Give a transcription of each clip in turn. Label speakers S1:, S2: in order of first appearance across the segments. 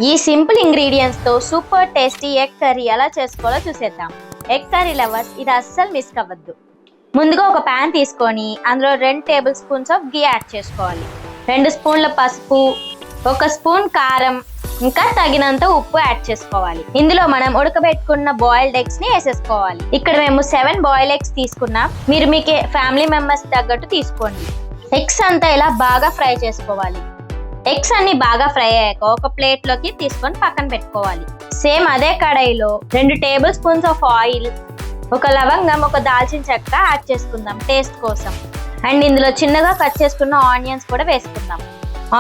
S1: ఈ simple ingredients తో super tasty egg curry ఎలా చేసుకోవాలో చూసేద్దాం. ఎగ్ కర్రీ లవర్స్ ఇది అస్సలు మిస్ అవ్వద్దు. ముందుగా ఒక ప్యాన్ తీసుకొని అందులో 2 table spoons of ghee add చేసుకోవాలి. 2 స్పూన్ల పసుపు, 1 స్పూన్ కారం, ఇంకా తగినంత ఉప్పు యాడ్ చేసుకోవాలి. ఇందులో మనం ఉడకబెట్టుకున్న బాయిల్డ్ ఎగ్స్ ని వేసేసుకోవాలి. ఇక్కడ మేము 7 బాయిల్ ఎగ్స్ తీసుకున్నాం. మీరు మీకు ఫ్యామిలీ మెంబర్స్ తగ్గట్టు తీసుకోండి. ఎగ్స్ అంతా ఇలా బాగా ఫ్రై చేసుకోవాలి. ఎగ్స్ అన్ని బాగా ఫ్రై అయ్యాక ఒక ప్లేట్ లోకి తీసుకొని పక్కన పెట్టుకోవాలి. సేమ్ అదే కడాయిలో 2 టేబుల్ స్పూన్స్ ఆఫ్ ఆయిల్, 1 లవంగం, 1 దాల్చిన చెక్క యాడ్ చేసుకుందాం టేస్ట్ కోసం. అండ్ ఇందులో చిన్నగా కట్ చేసుకున్న ఆనియన్స్ కూడా వేసుకుందాం.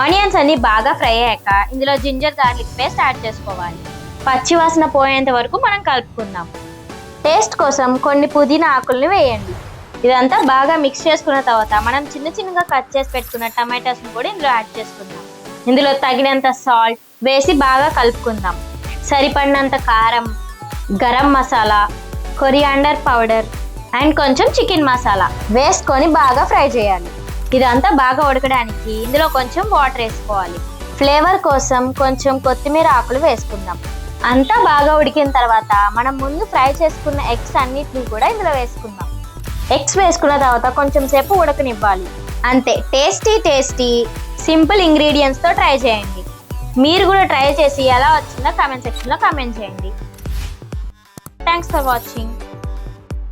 S1: ఆనియన్స్ అన్ని బాగా ఫ్రై అయ్యాక ఇందులో జింజర్ గార్లిక్ పేస్ట్ యాడ్ చేసుకోవాలి. పచ్చి వాసన పోయేంత వరకు మనం కలుపుకుందాం. టేస్ట్ కోసం కొన్ని పుదీనా ఆకుల్ని వేయండి. ఇదంతా బాగా మిక్స్ చేసుకున్న తర్వాత మనం చిన్నగా కట్ చేసి పెట్టుకున్న టమాటాస్ కూడా ఇందులో యాడ్ చేసుకుందాం. ఇందులో తగినంత సాల్ట్ వేసి బాగా కలుపుకుందాం. సరిపడినంత కారం, garam masala, coriander powder and కొంచెం చికెన్ మసాలా వేసుకొని బాగా ఫ్రై చేయాలి. ఇదంతా బాగా ఉడకడానికి ఇందులో కొంచెం వాటర్ వేసుకోవాలి. ఫ్లేవర్ కోసం కొంచెం కొత్తిమీర ఆకులు వేసుకుందాం. అంతా బాగా ఉడికిన తర్వాత మనం ముందు ఫ్రై చేసుకున్న ఎగ్స్ అన్నిటిని కూడా ఇందులో వేసుకుందాం. ఎగ్స్ వేసుకున్న తర్వాత కొంచెం సేపు ఉడకనివ్వాలి. అంతే, టేస్టీ సింపుల్ ఇంగ్రీడియంట్స్ తో ట్రై చేయండి. మీరు కూడా ట్రై చేసి ఎలా వచ్చిందో కామెంట్ సెక్షన్ లో కామెంట్ చేయండి. Thanks for watching.